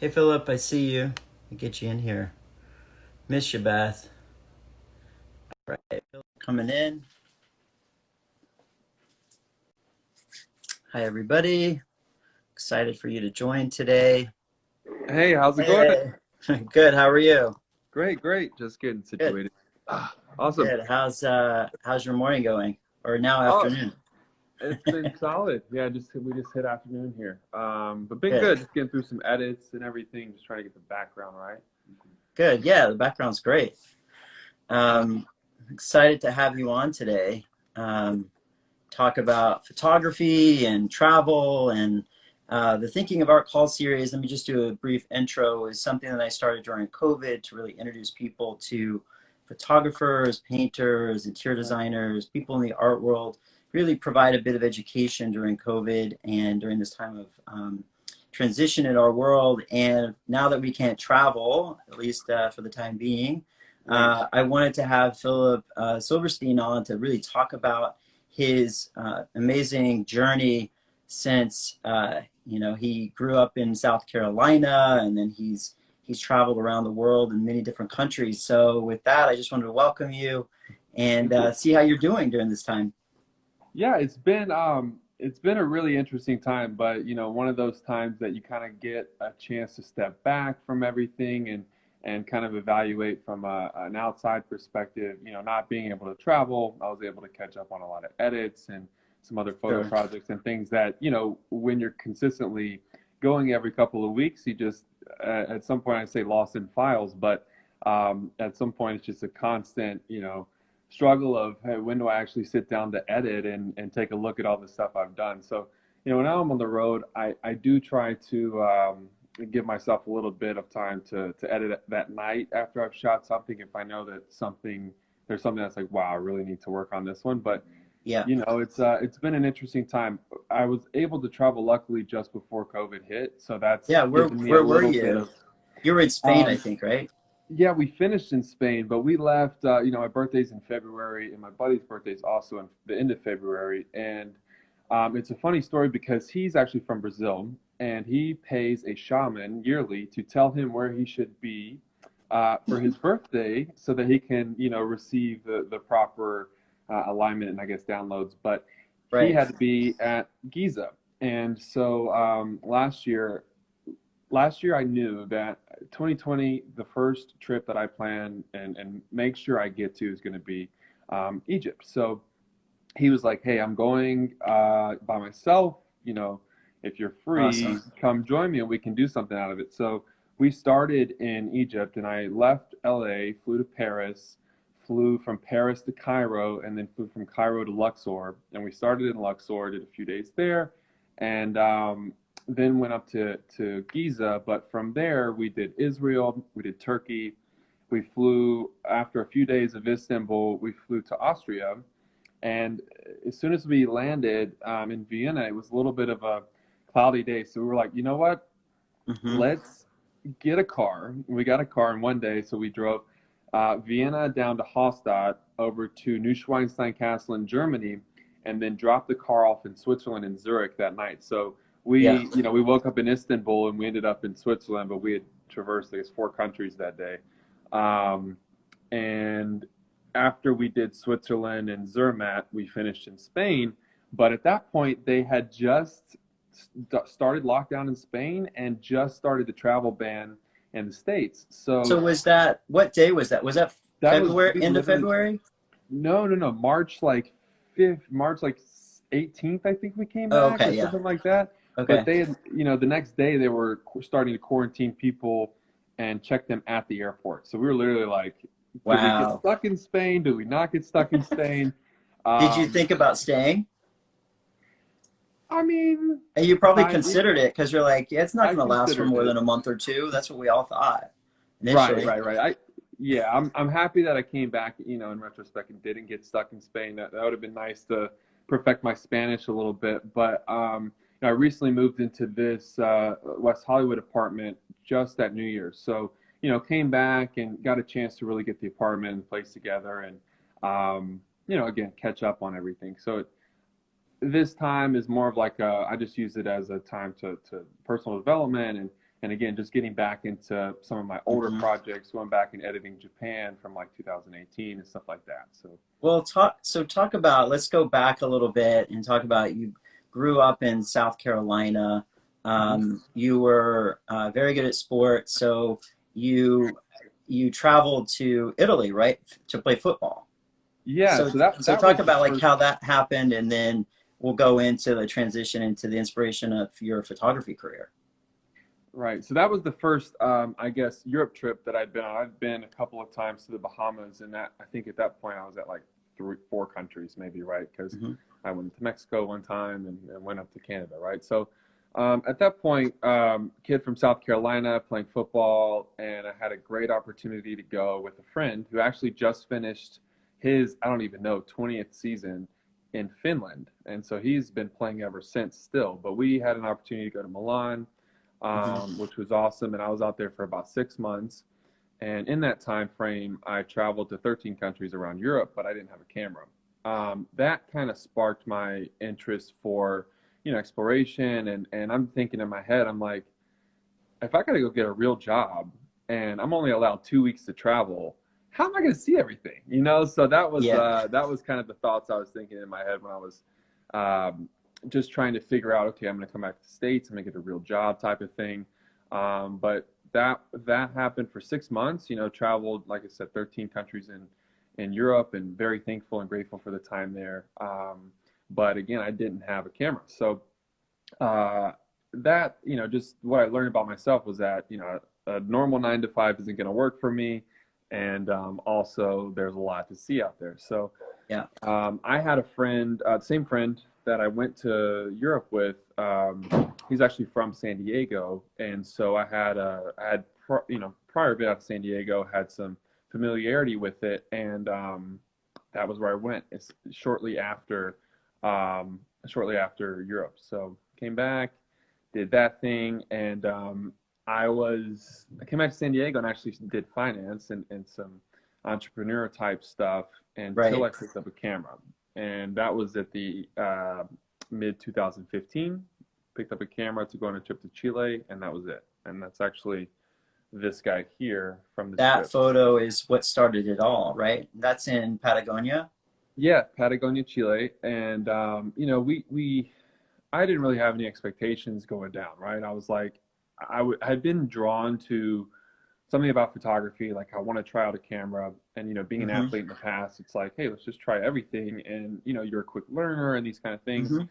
Hey Philip, I see you. I'll get you in here. Miss you, Beth. All right, Philip coming in. Hi everybody. Excited for you to join today. Hey, how's it going? Hey. Good. How are you? Great, great. Just getting Good. situated. Awesome. Good. How's your morning going? Or now Oh, afternoon? it's been solid. Yeah, we just hit afternoon here. But been Good. good. Just getting through some edits and everything. Just trying to get the background right. Good. Yeah, the background's great. Excited to have you on today. Talk about photography and travel and the Thinking of Art Call series. Let me just do a brief intro. Is something that I started during COVID to really introduce people to photographers, painters, interior designers, people in the art world, really provide a bit of education during COVID and during this time of transition in our world. And now that we can't travel, at least for the time being, Right. I wanted to have Phillip Silverstein on to really talk about his amazing journey since he grew up in South Carolina, and then he's traveled around the world in many different countries. So with that, I just wanted to welcome you and Thank you. see how you're doing during this time. Yeah, it's been a really interesting time, but one of those times that you kind of get a chance to step back from everything and kind of evaluate from an outside perspective. Not being able to travel, I was able to catch up on a lot of edits and some other photo Sure. projects and things that, when you're consistently going every couple of weeks, you just at some point I say lost in files, but at some point it's just a constant, struggle of, hey, when do I actually sit down to edit and take a look at all the stuff I've done. So, when I'm on the road, I do try to give myself a little bit of time to edit that night after I've shot something. If I know that there's something that's like, wow, I really need to work on this one. But Yeah. it's been an interesting time. I was able to travel luckily just before COVID hit, so that's Yeah. Where given me a where were little bit you? of You were in Spain, I um, think, right? yeah, we finished in Spain, but we left. My birthday's in February, and my buddy's birthday's also in the end of February. And it's a funny story because he's actually from Brazil, and he pays a shaman yearly to tell him where he should be for his birthday, so that he can, receive the proper alignment and I guess downloads. But he Right. had to be at Giza, and so last year I knew that 2020, the first trip that I plan and make sure I get to is going to be Egypt. So he was like, "Hey, I'm going by myself. If you're free, Awesome. come join me and we can do something out of it." So we started in Egypt, and I left LA, flew to Paris, flew from Paris to Cairo, and then flew from Cairo to Luxor. And we started in Luxor, did a few days there, and then went up to Giza. But from there, we did Israel, we did Turkey. We flew, after a few days of Istanbul, we flew to Austria. And as soon as we landed in Vienna, it was a little bit of a cloudy day. So we were like, you know what? Hmm. Let's get a car. We got a car in one day. So we drove Vienna down to Hallstatt, over to Neuschwanstein Castle in Germany, and then dropped the car off in Switzerland in Zurich that night. So Yeah. we woke up in Istanbul and we ended up in Switzerland, but we had traversed, I guess, 4 countries that day. Um, and after we did Switzerland and Zermatt, we finished in Spain. But at that point, they had just started lockdown in Spain and just started the travel ban in the States. So So what day was that? Was that that was February, we end of literally February? no, March like 5th, March like 18th, I think we came Oh, back or okay. Yeah. something like that. But Okay. they had, the next day they were starting to quarantine people and check them at the airport. So we were literally like, do we get Wow. stuck in Spain? Do we not get stuck in Spain? Did you Um, think about staying? I mean, And you probably kind of, considered it because you're like, yeah, it's not I going to last for considered more it. than a month or two. That's what we all thought Right, initially. right, right. Yeah, I'm happy that I came back, in retrospect and didn't get stuck in Spain. That would have been nice to perfect my Spanish a little bit. But I recently moved into this West Hollywood apartment just at New Year's. So, came back and got a chance to really get the apartment and place together and again, catch up on everything. So this time is more of like I just use it as a time to personal development And again, just getting back into some of my older Hmm. projects, going back and editing Japan from like 2018 and stuff like that. So Well, talk about, let's go back a little bit and talk about, you grew up in South Carolina. mhm. You were very good at sports, so you you traveled to Italy, right, to play football. Yeah, So so that so that talk was the about like first. how that happened, and then we'll go into the transition into the inspiration of your photography career. Right. So that was the first, I guess, Europe trip that I'd been on. I'd been a couple of times to the Bahamas, and that I think at that point I was at like three, four countries, maybe, right? Because Hmm. I went to Mexico one time and went up to Canada, right? So at that point, kid from South Carolina playing football, and I had a great opportunity to go with a friend who actually just finished his, I don't even know, 20th season in Finland, and so he's been playing ever since still. But we had an opportunity to go to Milan, Hmm. which was awesome. And I was out there for about 6 months. And in that time frame, I traveled to 13 countries around Europe, but I didn't have a camera. That kind of sparked my interest for, exploration. And I'm thinking in my head, I'm like, if I got to go get a real job and I'm only allowed 2 weeks to travel, how am I going to see everything? So Yeah. that was kind of the thoughts I was thinking in my head when I was just trying to figure out, okay, I'm going to come back to the States, I'm going to get a real job type of thing. But that happened for 6 months. Traveled, like I said, 13 countries in Europe, and very thankful and grateful for the time there. But again, I didn't have a camera, so uh, that just what I learned about myself was that a normal 9 to 5 isn't going to work for me, and also there's a lot to see out there. So Yeah. I had a friend, same friend that I went to Europe with. He's actually from San Diego, and so prior been out to San Diego, had some familiarity with it, and that was where I went. It's um, shortly after Europe. So came back, did that thing, and I came back to San Diego and actually did finance and some entrepreneur type stuff until Right. I picked up a camera. And that was at the mid 2015. Picked up a camera to go on a trip to Chile, and that was it. And that's actually this guy here from this That trip. photo is what started it all, right? That's in Patagonia. Yeah, Patagonia, Chile, and I didn't really have any expectations going down, right? I was like, I had been drawn to something about photography, like I want to try out a camera, and being an Hmm. athlete in the past, it's like, hey, let's just try everything, and you're a quick learner and these kind of things, Hmm.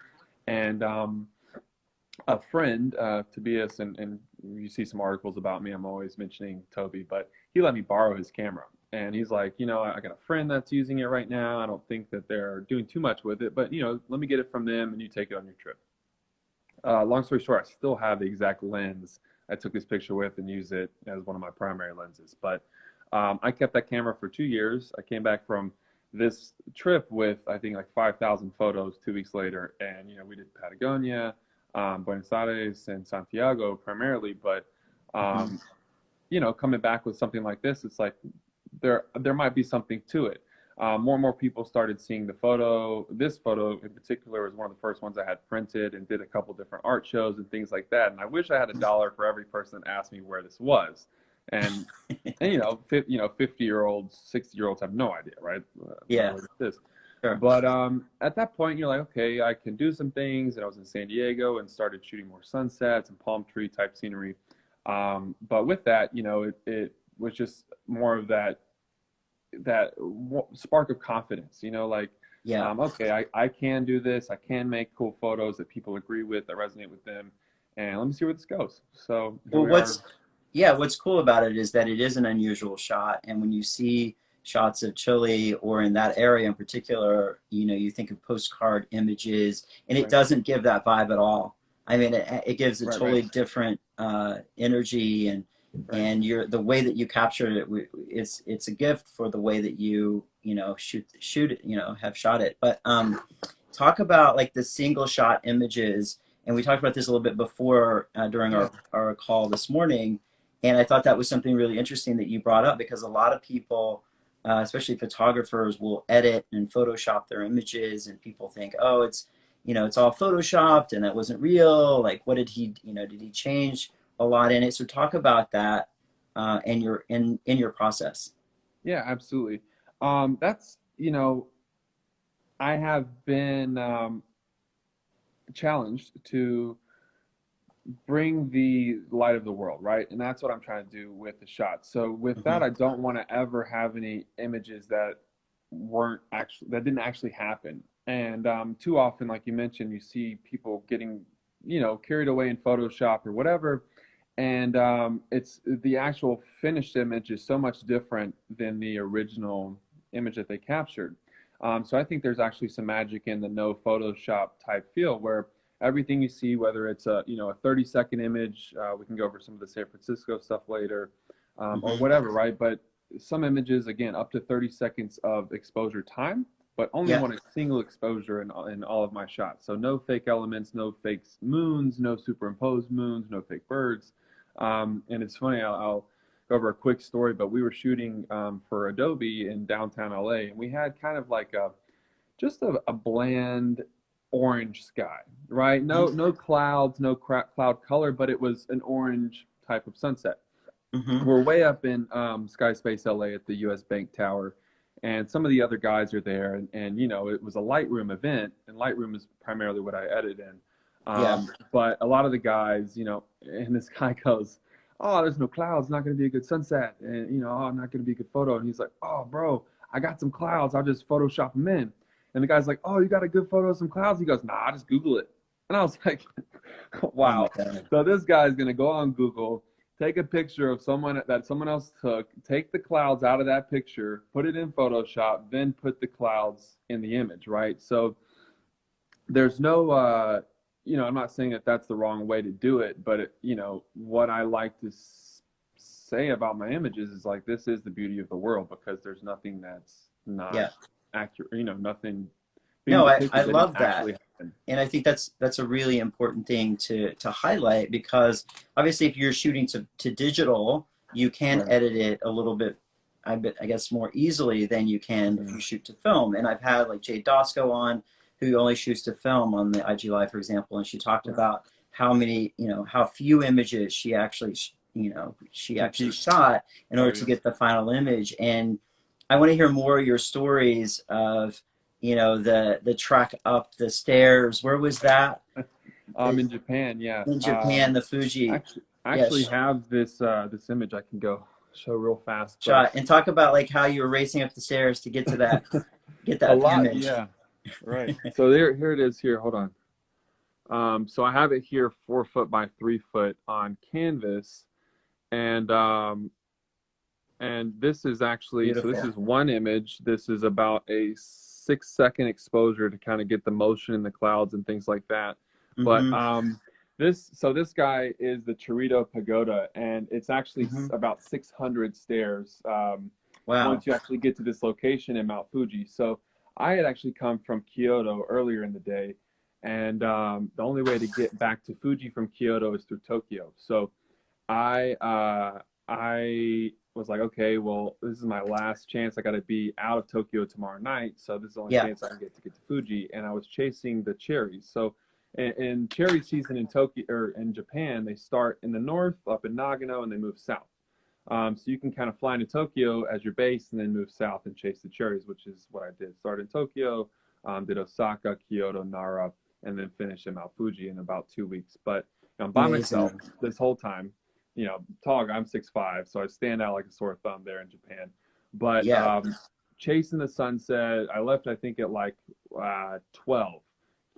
and a friend, Tobias, and you see some articles about me. I'm always mentioning Toby, but he let me borrow his camera. And he's like, I got a friend that's using it right now. I don't think that they're doing too much with it, but let me get it from them and you take it on your trip. Long story short, I still have the exact lens I took this picture with and use it as one of my primary lenses. But I kept that camera for 2 years. I came back from this trip with, I think, like 5,000 photos 2 weeks later. And, we did Patagonia, Buenos Aires, and Santiago primarily. But, Hmm. um, coming back with something like this, it's like there might be something to it. More and more people started seeing the photo. This photo in particular was one of the first ones I had printed and did a couple different art shows and things like that. And I wish I had $1 for every person that asked me where this was. And 50-year-olds, 60-year-olds have no idea, right? Yeah. Where this is. Sure. But at that point, you're like, okay, I can do some things. And I was in San Diego and started shooting more sunsets and palm tree type scenery. But with that, it was just more of that spark of confidence, like, Yeah. okay, I can do this. I can make cool photos that people agree with, that resonate with them. And let me see where this goes. So here Well, we are. what's cool about it is that it is an unusual shot, and when you see shots of Chile or in that area in particular, you think of postcard images, and it Right, doesn't give that vibe at all. I mean, it gives a right, right, totally different energy, right. and the way that you captured it, it's a gift for the way that shoot it, have shot it. But talk about like the single shot images, and we talked about this a little bit before during Yeah, our call this morning, and I thought that was something really interesting that you brought up, because a lot of people, especially photographers, will edit and Photoshop their images, and people think, oh, it's all Photoshopped and that wasn't real. Like, what did he, did he change a lot in it. So talk about that and your in your process. Yeah, absolutely. That's, I have been challenged to bring the light of the world, right? And that's what I'm trying to do with the shot. So with that, Hmm. I don't want to ever have any images that that didn't actually happen. And too often, like you mentioned, you see people getting, carried away in Photoshop or whatever. And it's the actual finished image is so much different than the original image that they captured. So I think there's actually some magic in the no Photoshop type feel where everything you see, whether it's a 30-second image, we can go over some of the San Francisco stuff later, or Hmm. whatever, right? But some images, again, up to 30 seconds of exposure time, but only Yeah. want a single exposure in all of my shots. So no fake elements, no fake moons, no superimposed moons, no fake birds. And it's funny, I'll go over a quick story, but we were shooting for Adobe in downtown LA, and we had kind of like just a bland orange sky, right? No clouds, no cloud color, but it was an orange type of sunset. Hmm. We're way up in Sky Space LA at the US Bank Tower, and some of the other guys are there, and it was a Lightroom event, and Lightroom is primarily what I edit in. Yeah. But a lot of the guys, and this guy goes, "Oh, there's no clouds, not going to be a good sunset, and oh, not going to be a good photo." And he's like, "Oh, bro, I got some clouds. I'll just Photoshop them in." And the guy's like, "Oh, you got a good photo of some clouds?" He goes, "Nah, just Google it." And I was like, Oh my "Wow." God. So this guy's going to go on Google, take a picture of someone that someone else took, take the clouds out of that picture, put it in Photoshop, then put the clouds in the image, right? So there's no, I'm not saying that that's the wrong way to do it, but what I like to say about my images is like this is the beauty of the world because there's nothing that's not Yeah. accurate, nothing being No, I depicted that didn't love that. actually happen. And I think that's a really important thing to highlight because obviously if you're shooting to digital, you can Right. edit it a little bit, I guess more easily than you can if Mm-hmm. you shoot to film. And I've had like Jade Dosko on who only shoots to film on the IG Live, for example, and she talked Right. about how many, how few images she actually, she Can actually keep. shot in Oh order to yeah. get the final image. And I want to hear more of your stories of the trek up the stairs. Where was that? In Japan, yeah. In Japan, the Fuji. I actually Yes, have this image I can go show real fast, but shot. And talk about like how you were racing up the stairs to get to that, get a that lot, image. yeah. Right. So here it is here. Hold on. So I have it here 4 foot by 3 foot on canvas, and this is actually so this Beautiful. is one image. This is about a 6 second exposure to kind of get the motion in the clouds and things like that. But Mm-hmm. this guy is the Chirito Pagoda, and it's actually Mm-hmm. about 600 stairs Wow. once you actually get to this location in Mount Fuji. So I had actually come from Kyoto earlier in the day, and the only way to get back to Fuji from Kyoto is through Tokyo. So I was like, okay, well, this is my last chance. I got to be out of Tokyo tomorrow night, so this is the only Yeah. chance I can get to Fuji. And I was chasing the cherries. So, in cherry season in Tokyo or in Japan, they start in the north, up in Nagano, and they move south. So you can kind of fly into Tokyo as your base and then move south and chase the cherries, which is what I did. Start in Tokyo, did Osaka, Kyoto, Nara, and then finish in Mount Fuji in about 2 weeks. But I'm by myself Amazing. this whole time. Tall guy, I'm 6'5", so I stand out like a sore thumb there in Japan. But Yeah. chasing the sunset, I left I think at like 12,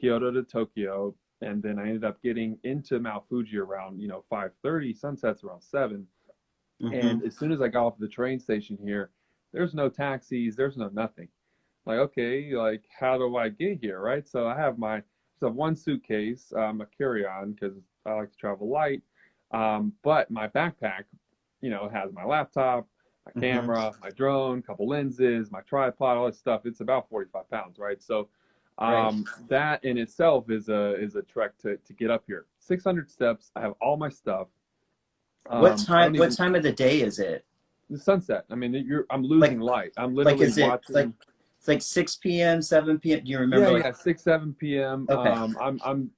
Kyoto to Tokyo, and then I ended up getting into Mount Fuji around 5:30. Sunsets around 7. Mm-hmm. And as soon as I got off the train station here, there's no taxis, there's no nothing. Like, okay, like how do I get here, right? So I have just have one suitcase, a carry-on because I like to travel light. But my backpack, has my laptop, my Mm-hmm. camera, my drone, couple lenses, my tripod, all this stuff. It's about 45 pounds, right? So Right. that in itself is a trek to get up here. 600 steps. I have all my stuff. I don't What even time of the day is it? the sunset. I mean, I'm Like losing light. I'm like literally is it like watching. it's like 6 p.m., 7 p.m.? Do you Yeah, remember like yeah, 6, 7 p.m. okay. I'm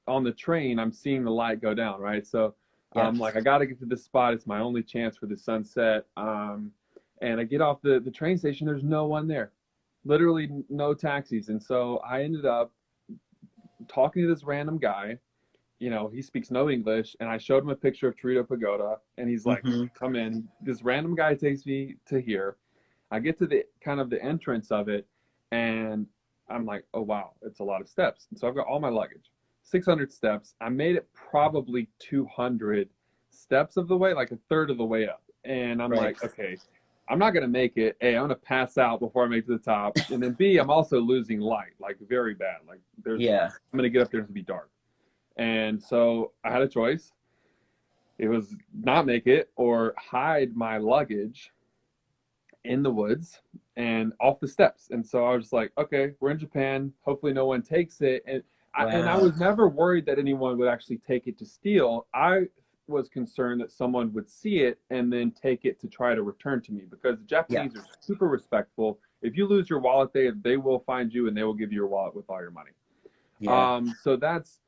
on the train. I'm seeing the light go down, right? So Yeah. I'm like, I got to get to this spot. It's my only chance for the sunset. And I get off the train station. There's no one there, literally no taxis. And so I ended up talking to this random guy. He speaks no English, and I showed him a picture of Torito Pagoda, and he's like, Hmm. come in. This random guy takes me to here. I get to the kind of the entrance of it, and I'm like, oh wow, it's a lot of steps. And so I've got all my luggage, 600 steps. I made it probably 200 steps of the way, like a third of the way up. And I'm Right. like, okay, I'm not gonna make it. A, I'm gonna pass out before I make it to the top, and then B, I'm also losing light, like very bad. Like Yeah. I'm gonna get up there and it's gonna be dark. And so I had a choice. It was not make it or hide my luggage in the woods and off the steps. And so I was like, okay, we're in Japan. Hopefully no one takes it. And I Wow. was never worried that anyone would actually take it to steal. I was concerned that someone would see it and then take it to try to return to me, because the Yeah. Japanese are super respectful. If you lose your wallet, they will find you and they will give you your wallet with all your money. Yeah. So that's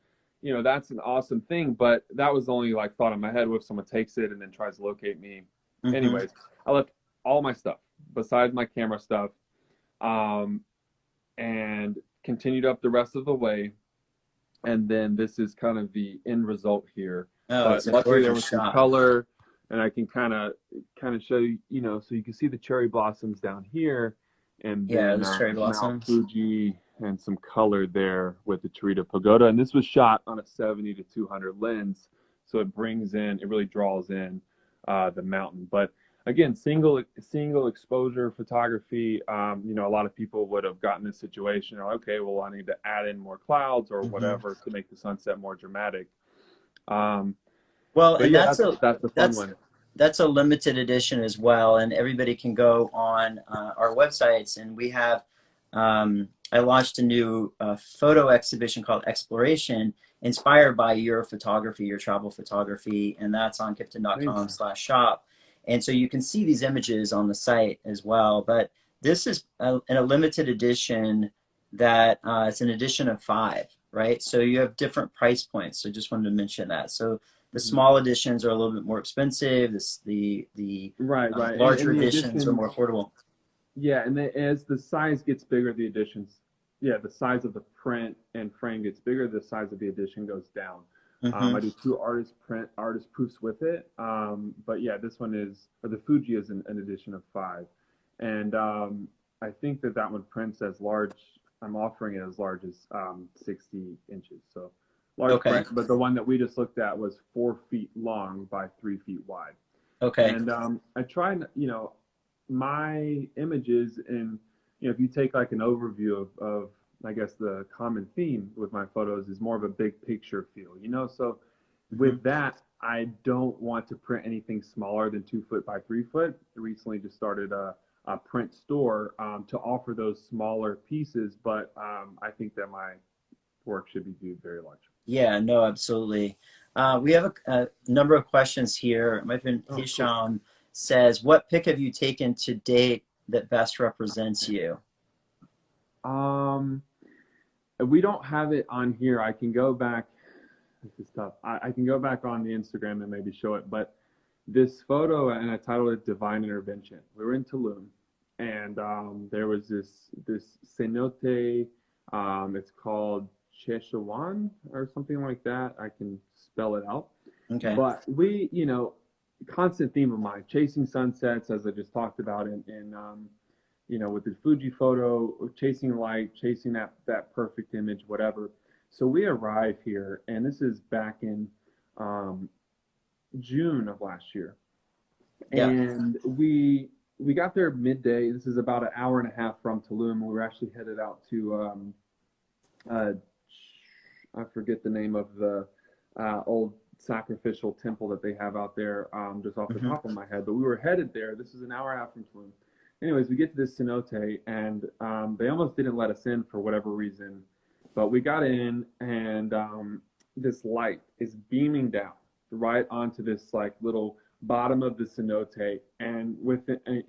an awesome thing, but that was the only like thought in my head. What if someone takes it and then tries to locate me? Hmm. Anyways, I left all my stuff besides my camera stuff, um, and continued up the rest of the way. And then this is kind of the end result here. Oh, But it's a luckily there gorgeous was some shot. color, and I can kind of show you, so you can see the cherry blossoms down here, and Yeah, then those cherry Mount blossoms. Fuji and some color there with the Torito Pagoda. And this was shot on a 70 to 200 lens, so it really draws in the mountain. But again, single exposure photography. A lot of people would have gotten this situation. Okay, well, I need to add in more clouds or Hmm. whatever to make the sunset more dramatic. Um, Well, but and yeah, that's the fun that's one. that's a limited edition as well, and everybody can go on our websites, and we have. I launched a new photo exhibition called Exploration, inspired by your photography, your travel photography, and that's on Amazing. kipton.com/shop. And so you can see these images on the site as well. But this is in a limited edition that it's an edition of 5, right? So you have different price points. So just wanted to mention that. So the Mhm. small editions are a little bit more expensive. The Right, right, larger and the editions are additions. more affordable. Yeah, and as the size gets bigger, the additions, yeah, the size of the print and frame gets bigger, the size of the edition goes down. Hmm. I do two artist proofs with it. But yeah, this one or the Fuji is an edition of 5. And I think that one prints as large. I'm offering it as large as 60 inches. So large Okay. print, but the one that we just looked at was 4 feet long by 3 feet wide. Okay. And I try, my images, and if you take like an overview of I guess the common theme with my photos is more of a big picture feel, so Hmm. with that, I don't want to print anything smaller than 2 foot by 3 foot. I recently just started a print store to offer those smaller pieces, but I think that my work should be viewed very large. Yeah. No. Absolutely. We have a number of questions here. My friend Oh, cool. Hisham says, "What pic have you taken to date that best represents you?" um we don't have it on here. I can go back. This is tough. I can go back on the Instagram and maybe show it. But this photo, and I titled it "Divine Intervention." We were in Tulum, and there was this cenote. It's called Chechawan or something like that. I can spell it out. Okay. But constant theme of mine, chasing sunsets, as I just talked about in with the Fuji photo, chasing light, chasing that perfect image, whatever. So we arrive here, and this is back in um, June of last year, Yeah. and we got there midday. This is about an hour and a half from Tulum. We were actually headed out to uh, I forget the name of the old sacrificial temple that they have out there, just off the Hmm. top of my head. But we were headed there. This is an hour and a half from Tulum. Anyways, we get to this cenote, and they almost didn't let us in for whatever reason. But we got in, and this light is beaming down right onto this like little bottom of the cenote, and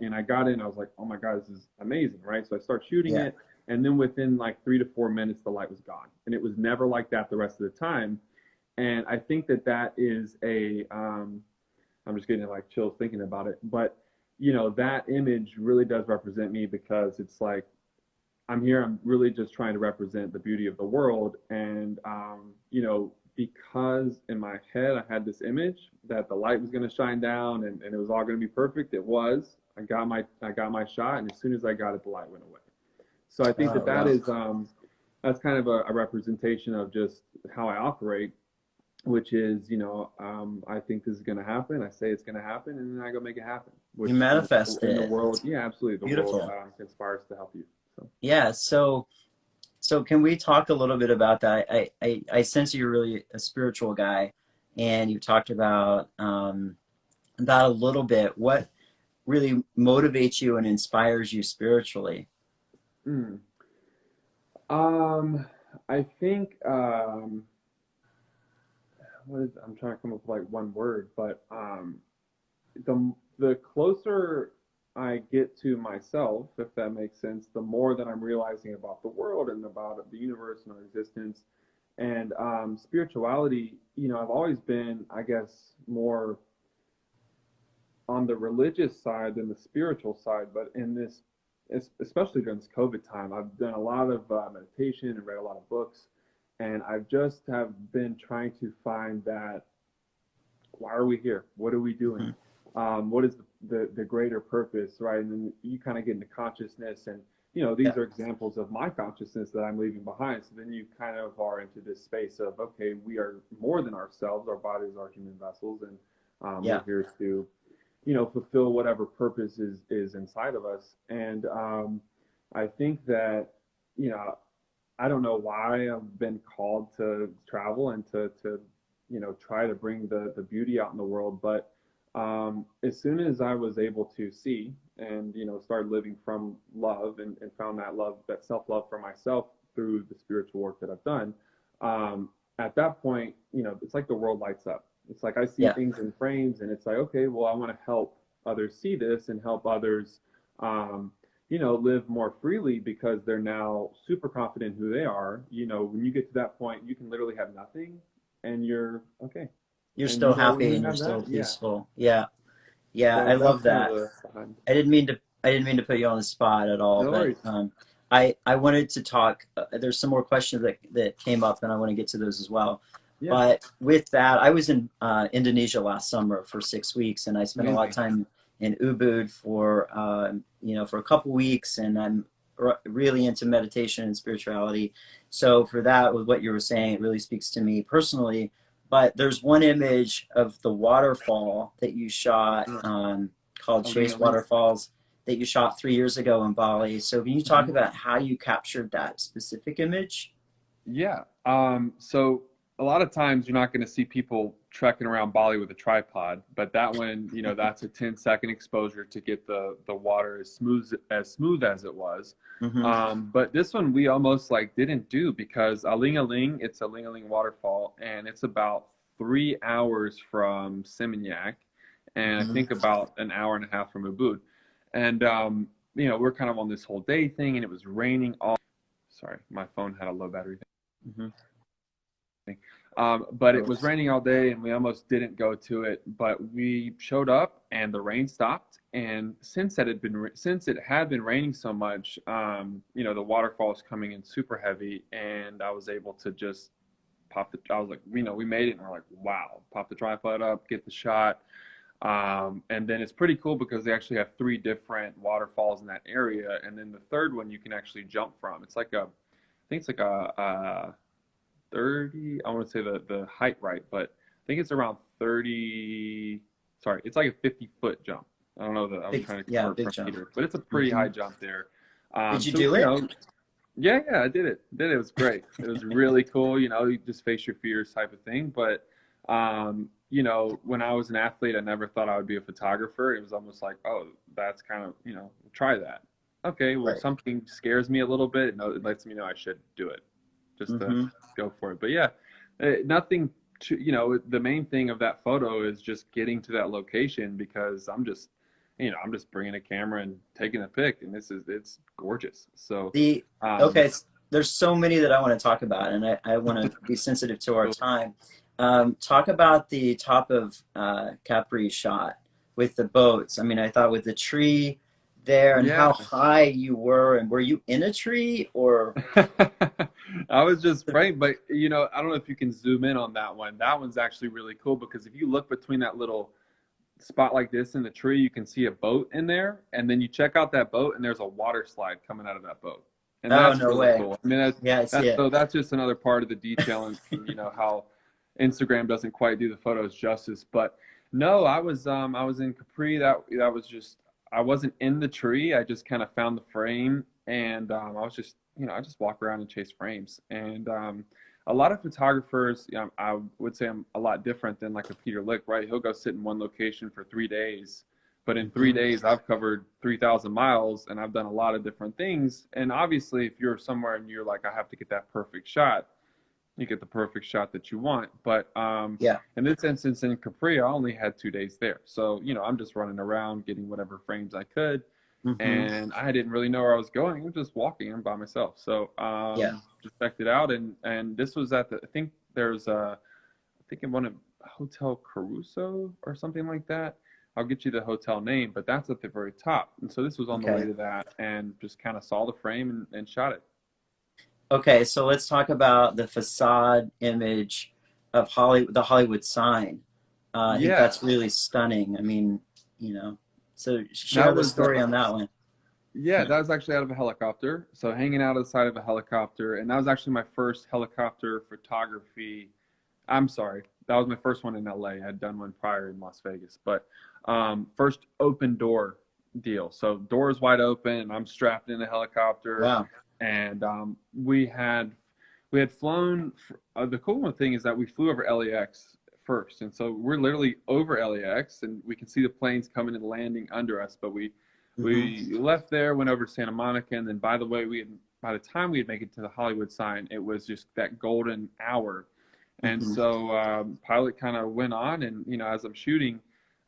and I got in. I was like, oh my god, this is amazing, right? So I start shooting Yeah. it, and then within like 3 to 4 minutes, the light was gone, and it was never like that the rest of the time. And I think that that is a, I'm just getting like chills thinking about it. But, you know, that image really does represent me because it's like, I'm here, I'm really just trying to represent the beauty of the world. And, you know, because in my head I had this image that the light was going to shine down and it was all going to be perfect. It was. I got my shot, and as soon as I got it, the light went away. So I think that Oh, that wow. is that's kind of a representation of just how I operate, which is, you know, I think this is going to happen. I say it's going to happen, and then I go make it happen. You Which, you know, manifest in the it. world, yeah, absolutely, the world Beautiful. conspires to help you. So Yeah. So can we talk a little bit about that? I sense you're really a spiritual guy, and you talked about that a little bit. What really motivates you and inspires you spiritually? mm. um, I think what is I'm trying to come up with like one word, but the closer I get to myself, if that makes sense, the more that I'm realizing about the world and about the universe and our existence. And spirituality, you know, I've always been, I guess, more on the religious side than the spiritual side. But in this, especially during this COVID time, I've done a lot of meditation and read a lot of books, and I've just have been trying to find that why are we here? What are we doing? Hmm. What is the greater purpose, right? And then you kind of get into consciousness, and you know Yeah. these are examples of my consciousness that I'm leaving behind. So then you kind of are into this space of okay, we are more than ourselves. Our bodies are human vessels, and Yeah. we're here to, you know, fulfill whatever purpose is inside of us. And I think that, you know, I don't know why I've been called to travel and to you know try to bring the beauty out in the world, but as soon as I was able to see and you know start living from love and found that love, that self love for myself through the spiritual work that I've done, at that point, you know, it's like the world lights up. It's like I see Yeah. things in frames, and it's like okay, well I want to help others see this and help others. You know, live more freely because they're now super confident in who they are. You know, when you get to that point, you can literally have nothing and you're okay. You're And you still know, when happy you and you're have still that, yeah. peaceful. Yeah. Yeah. I So that's love kind of that. the behind. I didn't mean to put you on the spot at all, No but worries. I wanted to talk. There's some more questions that came up, and I want to get to those as well. Yeah, But with that, I was in Indonesia last summer for 6 weeks, and I spent a lot of amazing. time in Ubud for you know, for a couple weeks, and I'm really into meditation and spirituality. So for that, with what you were saying, it really speaks to me personally. But there's one image of the waterfall that you shot Yeah. called A ling a Chase ling. Waterfalls that you shot 3 years ago in Bali. So can you talk Mhm. about how you captured that specific image? Yeah. So a lot of times you're not going to see people trekking around Bali with a tripod, but that one, you know, that's a 10-second exposure to get the water as smooth as it was. Hmm. But this one we almost like didn't do because Aling, it's a Ling waterfall, and it's about 3 hours from Seminyak, and I Hmm. think about an hour and a half from Ubud. And you know, we're kind of on this whole day thing, and it was raining all. Sorry, my phone had a low battery. Hmm. But it Oh, was raining all day, and we almost didn't go to it. But we showed up, and the rain stopped. And since it had been raining so much, you know, the waterfall was coming in super heavy, and I was able to just pop the. I was like, you know, we made it, and we're like, wow, pop the tripod up, get the shot. And then it's pretty cool because they actually have three different waterfalls in that area, and then the third one you can actually jump from. It's like a, I think it's like a 30, I want to say the height right, but I think it's around 30, sorry, it's like a 50-foot jump. I don't know that I was big, trying to yeah, convert big from jump. meters, but it's a pretty Hmm. high jump there. Did you So, do you it? know, yeah, yeah, I did it. Did it. It was great. It was really cool. You know, you just face your fears type of thing. But, you know, when I was an athlete, I never thought I would be a photographer. It was almost like, oh, that's kind of, you know, try that. Okay, well, Right. something scares me a little bit. No, it lets me know I should do it just to Hmm. go for it. But yeah, nothing to, you know, the main thing of that photo is just getting to that location because I'm just, you know, I'm just bringing a camera and taking a pic, and it's gorgeous. So, The um, okay, there's so many that I want to talk about, and I want to be sensitive to our cool. time. Talk about the top of Capri shot with the boats. I mean, I thought with the tree there and Yeah. how high you were, and were you in a tree or? I was just praying, but I don't know if you can zoom in on that one. That one's actually really cool because if you look between that little spot like this in the tree, you can see a boat in there, and then you check out that boat, and there's a water slide coming out of that boat, and Oh, that's no really way. cool. I mean, Yeah, I see it. that's just another part of the detail, and how Instagram doesn't quite do the photos justice. But no, I was in Capri. That was just I wasn't in the tree. I just kind of found the frame, and I was just I just walk around and chase frames, and a lot of photographers, I would say I'm a lot different than like a Peter Lick, right? He'll go sit in one location for 3 days, but in three Hmm. days I've covered 3,000 miles and I've done a lot of different things. And obviously, if you're somewhere and you're like, I have to get that perfect shot, you get the perfect shot that you want. But Yeah. in this instance in Capri, I only had 2 days there, so I'm just running around getting whatever frames I could, Hmm. and I didn't really know where I was going. I was just walking by myself. So Yeah. just checked it out, and this was at the I think there's a I think in one of Hotel Caruso or something like that. I'll get you the hotel name, but that's at the very top. And so this was on the way Okay. to that, and just kind of saw the frame and shot it. Okay, so let's talk about the facade image of Hollywood, the Hollywood sign. I think Yeah, that's really stunning. I mean, you know, so share that the was story on that one. yeah, that was actually out of a helicopter. So hanging out of the side of a helicopter, and that was actually my first helicopter photography. I'm sorry, that was my first one in LA. I had done one prior in Las Vegas, but first open door deal. So doors wide open, and I'm strapped in the helicopter, Wow. and we had flown. The cool one thing is that we flew over LAX first, and so we're literally over LAX, and we can see the planes coming and landing under us. But Hmm. we left there, went over to Santa Monica, and then by the way, by the time we had made it to the Hollywood sign, it was just that golden hour. And Hmm. so pilot kind of went on, and as I'm shooting,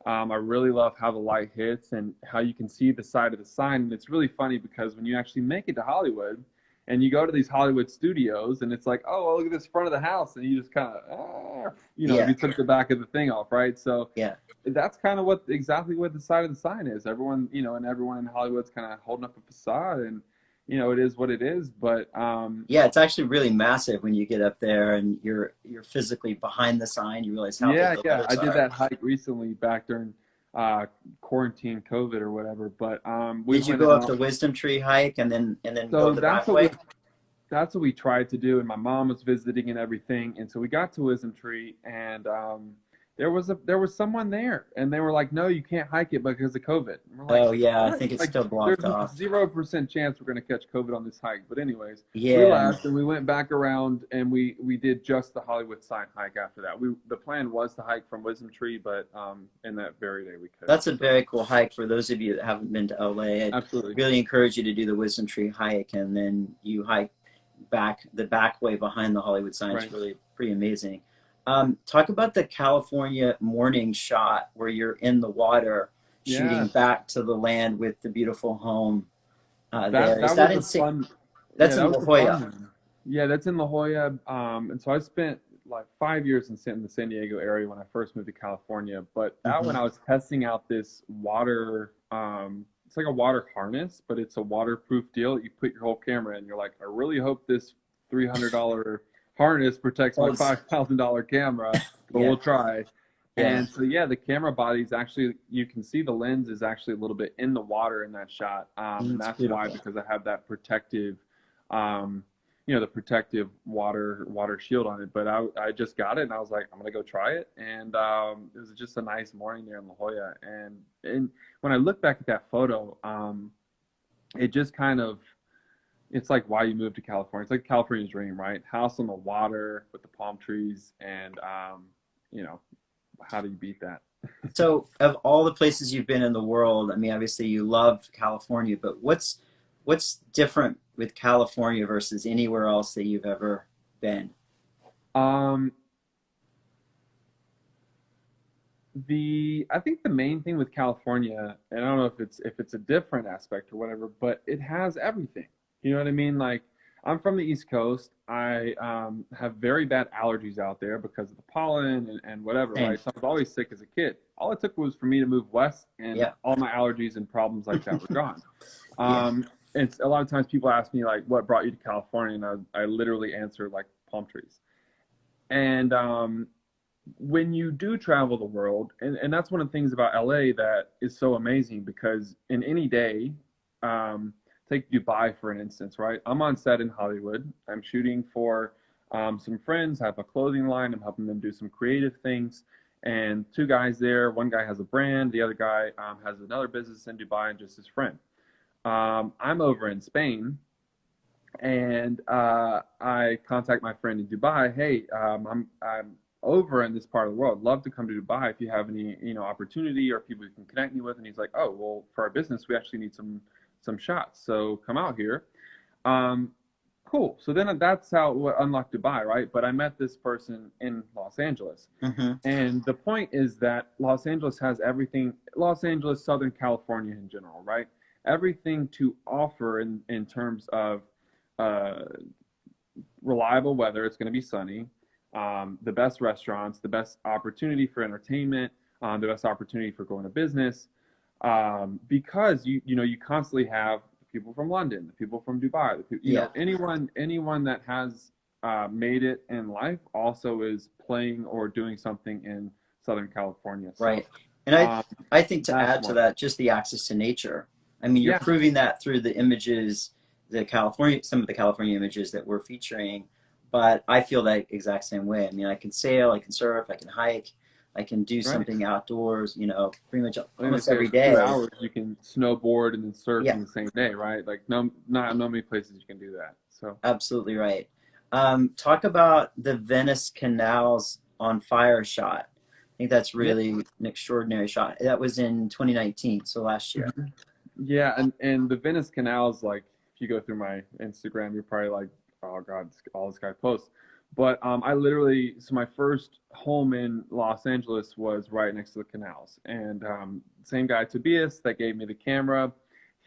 I really love how the light hits and how you can see the side of the sign. And it's really funny because when you actually make it to Hollywood, and you go to these Hollywood studios, and it's like, oh, well, look at this front of the house, and you just kind of, Yeah. you took the back of the thing off, right? So Yeah. that's kind of exactly what the side of the sign is. Everyone, and everyone in Hollywood's kind of holding up a facade, and it is what it is. But Yeah, it's actually really massive when you get up there and you're physically behind the sign. You realize how big yeah, the yeah, I letters did are. that hike recently back during uh, quarantine, COVID or whatever. But we Did you went go up out. the Wisdom Tree hike and then go So the back way? that's what we tried to do, and my mom was visiting and everything, and so we got to Wisdom Tree, and there was someone there, and they were like, "No, you can't hike it because of COVID." And we're like, Oh yeah, I "What?" think it's Like, still blocked there's off. 0% chance we're gonna catch COVID on this hike. But anyways, we Yeah, left and we went back around, and we did just the Hollywood sign hike after that. The plan was to hike from Wisdom Tree, but in that very day we couldn't. that's a So very cool hike for those of you that haven't been to LA. I'd absolutely really encourage you to do the Wisdom Tree hike and then you hike back the back way behind the Hollywood sign. It's right. really pretty amazing. Talk about the California morning shot where you're in the water shooting Yeah, back to the land with the beautiful home that there. Is that that was in a fun. Yeah, that's that in was La a fun Jolla? one. Yeah, that's in La Jolla. And so I spent like 5 years in the San Diego area when I first moved to California. But out when Hmm. I was testing out this water, it's like a water harness, but it's a waterproof deal. You put your whole camera in. You're like, I really hope this $300 harness protects my Close. $5,000 camera, but Yeah, we'll try. yeah, And so yeah, the camera body is actually you can see the lens is actually a little bit in the water in that shot, and it's that's why beautiful. because I have that protective, um, the protective water shield on it. But I just got it and I was like I'm gonna go try it, and it was just a nice morning there in La Jolla. And when I look back at that photo, it just kind of it's like why you moved to California. It's like California's dream, right? House on the water with the palm trees, and you know how do you beat that? So, of all the places you've been in the world, I mean, obviously you love California, but what's different with California versus anywhere else that you've ever been? Um, I think the main thing with California, and I don't know if it's a different aspect or whatever, but it has everything. You know what I mean? Like I'm from the East Coast. I have very bad allergies out there because of the pollen and whatever, Same. right? So I was always sick as a kid. All it took was for me to move west, and Yeah. all my allergies and problems like that were gone. Yeah. It's a lot of times people ask me like, "What brought you to California?" And I literally answer like palm trees. And when you do travel the world, and that's one of the things about LA that is so amazing because in any day, take Dubai for an instance, right? I'm on set in Hollywood. I'm shooting for some friends, have a clothing line. I'm helping them do some creative things. And two guys there, one guy has a brand, the other guy has another business in Dubai and just his friend. I'm over in Spain and I contact my friend in Dubai. Hey, I'm over in this part of the world. Love to come to Dubai if you have any opportunity or people you can connect me with. And he's like, oh well, for our business we actually need some shots. So come out here. Um, cool. So then that's how what unlocked Dubai, right? But I met this person in Los Angeles. Hmm. And the point is that Los Angeles has everything, Los Angeles, Southern California in general, right? Everything to offer in terms of uh, reliable weather. It's going to be sunny. The best restaurants, the best opportunity for entertainment, the best opportunity for going to business, because you constantly have people from London, the people from Dubai, Yeah. anyone that has made it in life also is playing or doing something in Southern California. So Right. And um, I think to that's add to one. that, just the access to nature. I mean, you're Yeah, proving that through the images, some of the California images that we're featuring. But I feel that exact same way. I mean, I can sail, I can surf, I can hike, I can do right. something outdoors, pretty much I think they almost say every it's 2 day. hours you can snowboard and then surf Yeah, in the same day, right? Like no, not many places you can do that. So absolutely right. Talk about the Venice canals on fire shot. I think that's yeah, really an extraordinary shot. That was in 2019, so last year. mhm. Yeah, and the Venice Canals, like if you go through my Instagram, you're probably like, oh God, all this guy posts. But I literally, so my first home in Los Angeles was right next to the canals, and same guy Tobias that gave me the camera.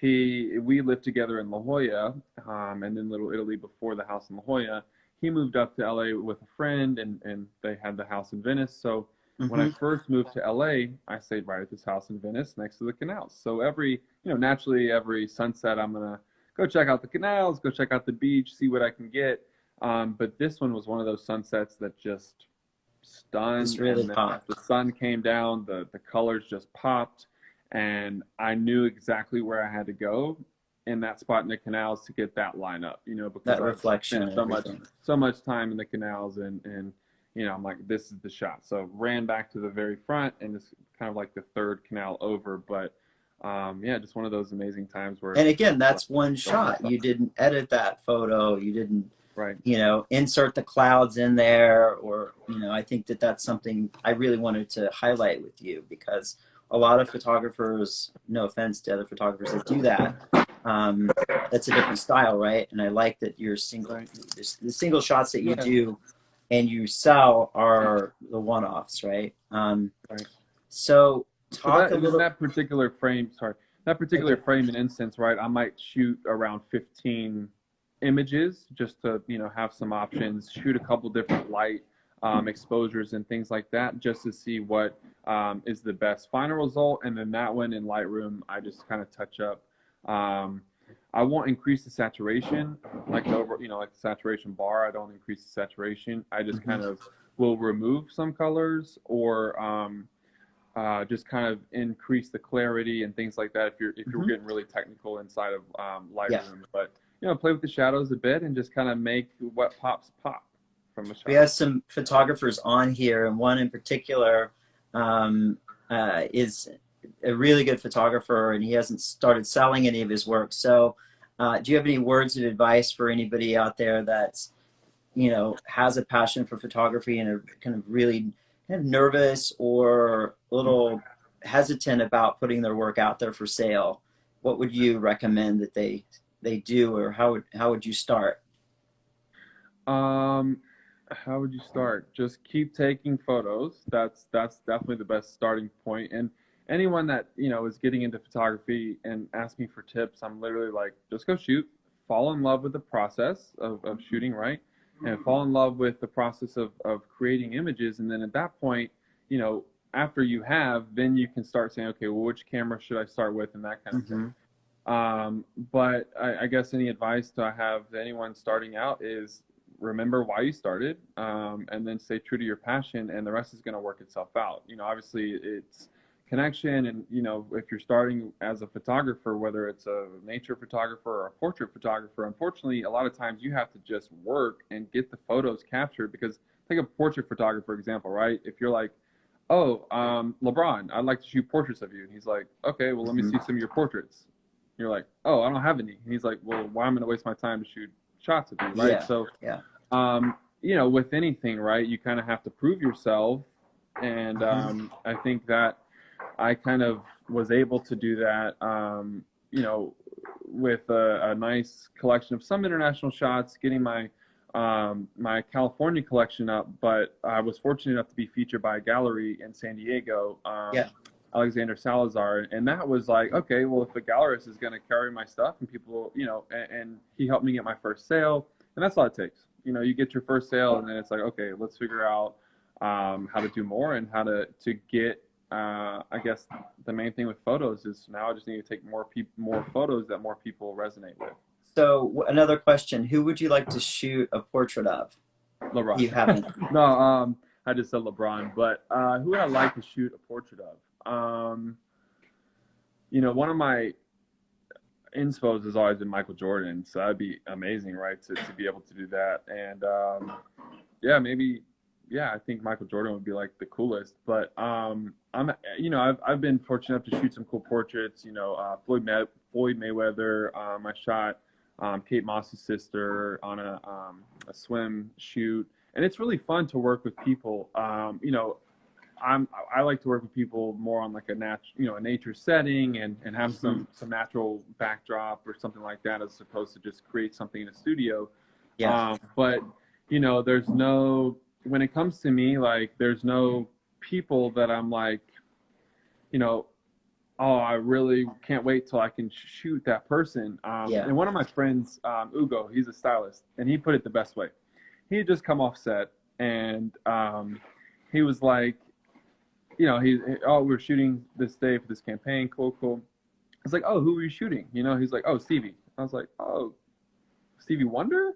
We lived together in La Jolla, and then Little Italy before the house in La Jolla. He moved up to LA with a friend, and they had the house in Venice. So when I Hmm. first moved to LA, I stayed right at this house in Venice next to the canals. So naturally every sunset, I'm gonna go check out the canals, go check out the beach, see what I can get. But this one was one of those sunsets that just This stunned. really And then as popped. the sun came down, the colors just popped, and I knew exactly where I had to go in that spot in the canals to get that line up. Because That I've reflection spent and so much everything. so much time in the canals, and I'm like, this is the shot. So ran back to the very front, and it's kind of like the third canal over. But yeah, just one of those amazing times where And again, like that's one going shot. myself. You didn't edit that photo. You didn't, Right. insert the clouds in there, or, I think that that's something I really wanted to highlight with you because a lot of photographers, no offense to other photographers that do that, um, that's a different style, right? And I like that Right. the single shots that you Yeah. do and you sell are the one-offs, right? Right. So So talk that a in little, that particular frame, sorry, that particular okay, frame and instance, right? I might shoot around 15 images just to have some options, shoot a couple different light exposures and things like that, just to see what is the best final result. And then that one in Lightroom, I just kind of touch up. Um, I won't increase the saturation, like like the saturation bar. I don't increase the saturation. I just mhm, kind of will remove some colors or just kind of increase the clarity and things like that if you're mhm, getting really technical inside of yeah. Lightroom. But play with the shadows a bit and just kind of make what pops pop from a We shot. have some photographers on here, and one in particular um, is a really good photographer, and he hasn't started selling any of his work. So, do you have any words of advice for anybody out there that's has a passion for photography and are kind of really kind of nervous or a little hesitant about putting their work out there for sale? What would you recommend that they do, or how would you start? Um, how would you start? Just keep taking photos. That's definitely the best starting point. And anyone that is getting into photography and asking for tips, I'm literally like, just go shoot. fall in love with the process of shooting, right? And fall in love with the process of creating images. And then at that point, you know, after you have, then you can start saying, okay, well, which camera should I start with, and that kind of thing. Mm-hmm. But I guess any advice I have to anyone starting out is remember why you started, and then stay true to your passion, and the rest is going to work itself out. You know, obviously it's connection, and you know, if you're starting as a photographer, whether it's a nature photographer or a portrait photographer, unfortunately, a lot of times you have to just work and get the photos captured. Because take a portrait photographer, for example, right? If you're like, oh, LeBron, I'd like to shoot portraits of you, and he's like, okay, well, let me see some of your portraits. You're like, oh, I don't have any. And he's like, well, why am I going to waste my time to shoot shots of you, right? Yeah. So, Yeah. you know, with anything, right, you kind of have to prove yourself. And I think that I kind of was able to do that, you know, with a nice collection of some international shots, getting my my California collection up. But I was fortunate enough to be featured by a gallery in San Diego. Yeah. Alexander Salazar, and that was like, okay, well, if a gallerist is going to carry my stuff and people, you know, and he helped me get my first sale, and that's all it takes. You know, you get your first sale, and then it's like, okay, let's figure out how to do more and how to get. I guess the main thing with photos is now I just need to take more photos that more people resonate with. So another question: who would you like to shoot a portrait of? LeBron. You haven't. No, I just said LeBron, but who would I like to shoot a portrait of? You know, one of my inspos has always been Michael Jordan, so that'd be amazing, right, to be able to do that. And yeah, maybe, yeah, I think Michael Jordan would be like the coolest. But you know, I've been fortunate enough to shoot some cool portraits. You know, Floyd Mayweather. I shot Kate Moss's sister on a swim shoot, and it's really fun to work with people. You know, I like to work with people more on like a nature setting and have some natural backdrop or something like that, as opposed to just create something in a studio. Yeah. But you know, when it comes to me, like, there's no people that I'm like, you know, oh, I really can't wait till I can shoot that person. Yeah. And one of my friends, Ugo, he's a stylist, and he put it the best way. He had just come off set, and he was like, you know, we're shooting this day for this campaign. Cool. I was like, oh, who are you shooting? You know, he's like, oh, Stevie. I was like, oh, Stevie Wonder?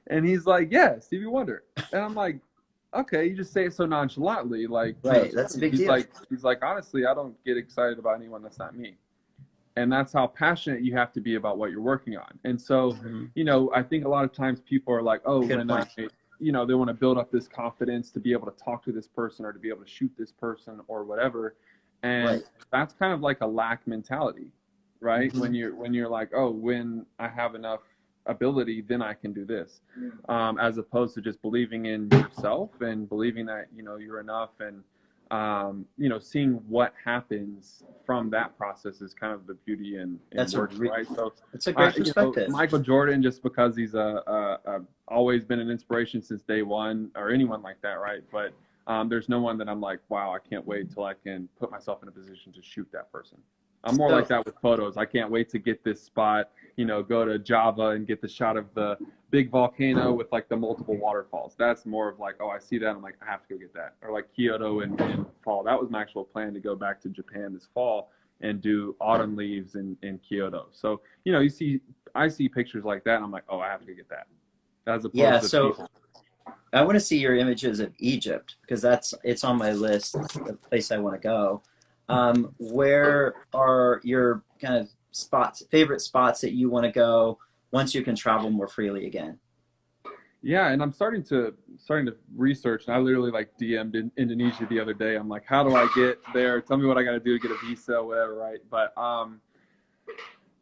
And he's like, yeah, Stevie Wonder. And I'm like, okay, you just say it so nonchalantly, like, right, that's a big deal. He's like, honestly, I don't get excited about anyone that's not me. And that's how passionate you have to be about what you're working on. And so, you know, I think a lot of times people are like, oh, you know, they want to build up this confidence to be able to talk to this person or to be able to shoot this person or whatever. And that's kind of like a lack mentality, right? When you're like, oh, when I have enough ability, then I can do this, as opposed to just believing in yourself and believing that, you know, you're enough. And you know, seeing what happens from that process is kind of the beauty in work, right? So it's a great perspective. You know, Michael Jordan, just because he's always been an inspiration since day one, or anyone like that, right? But there's no one that I'm like, wow, I can't wait till I can put myself in a position to shoot that person. I'm more like that with photos. I can't wait to get this spot, you know, go to Java and get the shot of the big volcano with like the multiple waterfalls. That's more of like, oh, I see that, I'm like, I have to go get that. Or like Kyoto in fall. That was my actual plan, to go back to Japan this fall and do autumn leaves in Kyoto. So, you know, I see pictures like that, and I'm like, oh, I have to go get that. As opposed to people. I want to see your images of Egypt, because it's on my list, the place I want to go. Where are your kind of favorite spots that you want to go once you can travel more freely again? Yeah, and I'm starting to research, and I literally like DM'd in Indonesia the other day. I'm like, how do I get there? Tell me what I got to do to get a visa, whatever, right? But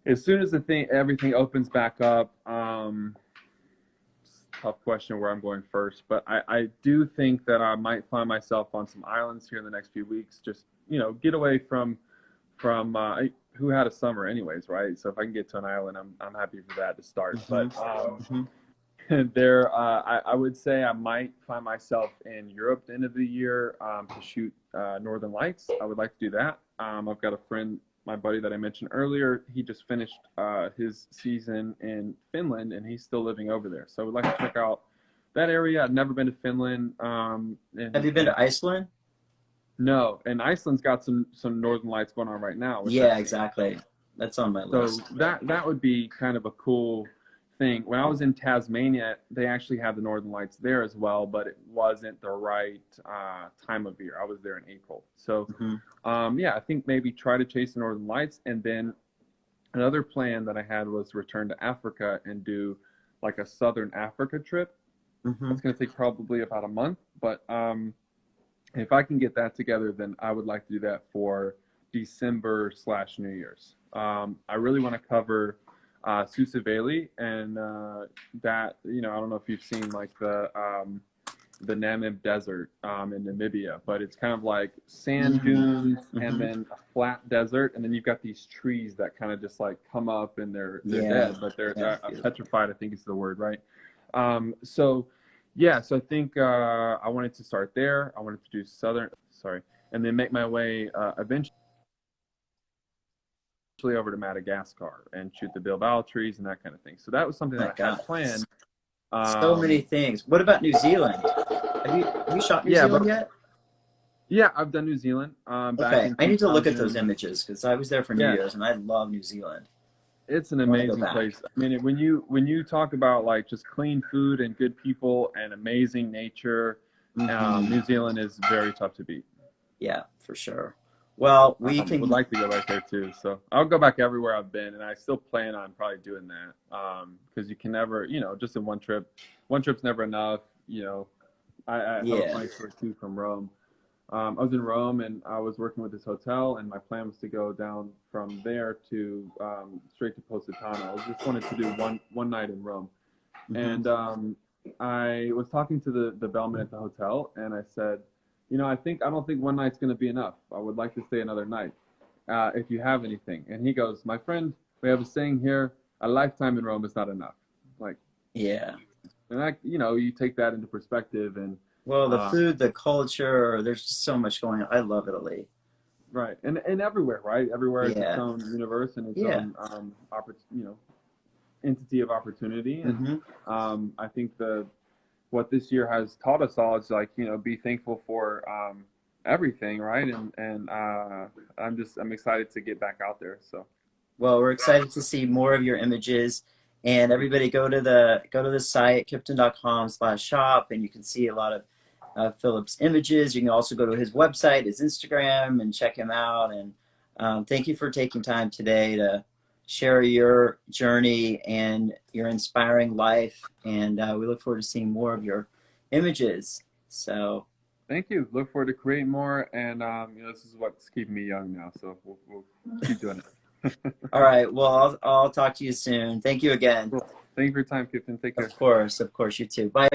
as soon as everything opens back up, tough question where I'm going first, but I do think that I might find myself on some islands here in the next few weeks. Just, you know, get away from who had a summer anyways, right? So if I can get to an island, I'm happy for that to start. But I would say I might find myself in Europe at the end of the year to shoot Northern Lights. I would like to do that. I've got a friend, my buddy that I mentioned earlier. He just finished his season in Finland, and he's still living over there. So we'd like to check out that area. I've never been to Finland. Have you been to Iceland? No, and Iceland's got some northern lights going on right now, which I've Yeah, seen. exactly. That's on my So list. that would be kind of a cool thing. When I was in Tasmania, they actually had the northern lights there as well, but it wasn't the right time of year. I was there in April. So Hmm. yeah, I think maybe try to chase the northern lights, and then another plan that I had was return to Africa and do like a southern Africa trip. Hmm. That's going to take probably about a month, but if I can get that together, then I would like to do that for December/New Year's. I really want to cover Susaveli, and that, I don't know if you've seen like the Namib Desert in Namibia, but it's kind of like sand Hmm. dunes and Hmm. then a flat desert, and then you've got these trees that kind of just like come up and they're Yeah, dead, but they're yeah, beautiful. petrified, I think is the word, right? So yeah, so I think I wanted to start there. I wanted to do sorry, and then make my way eventually over to Madagascar and shoot the bilbao trees and that kind of thing. So that was something My that I had God, planned. so many Um, things. What about New Zealand? Have you shot New yeah, Zealand but yet? yeah, I've done New Zealand back Okay, in I need to look at those 2000. images because I was there for New Yeah, Year's and I love New Zealand. it's an I want to go amazing back. place. I mean, when you talk about like just clean food and good people and amazing nature, Hmm. New Zealand is very tough to beat. Yeah, for sure. Well, we Would can. like to go back there too. So I'll go back everywhere I've been, and I still plan on probably doing that. Because you can never, just in one trip, one trip's never enough. I have a Yeah. funny story too from Rome. I was in Rome and I was working with this hotel, and my plan was to go down from there to straight to Positano. I just wanted to do one night in Rome, Hmm. and I was talking to the bellman at the hotel, and I said, I don't think one night's going to be enough. I would like to stay another night, if you have anything. And he goes, my friend, we have a saying here: a lifetime in Rome is not enough. Like, Yeah. and you take that into perspective, and Well, the uh, food, the culture, there's just so much going on. I love Italy. right, and everywhere, right? Everywhere is its Yeah. own universe and its Yeah. own entity of opportunity. And Hmm. I think what this year has taught us all is like, be thankful for everything, right? And I'm excited to get back out there. So Well, we're excited to see more of your images. And everybody go to the site, kipton.com/shop, and you can see a lot of Philip's images. You can also go to his website, his Instagram, and check him out. And thank you for taking time today to share your journey and your inspiring life. And we look forward to seeing more of your images. So, thank you. Look forward to creating more, and this is what's keeping me young now. So we'll keep doing it. all right. Well, I'll talk to you soon. Thank you again. Cool. Thank you for your time, Kipton. Take care. Of course, you too. Bye.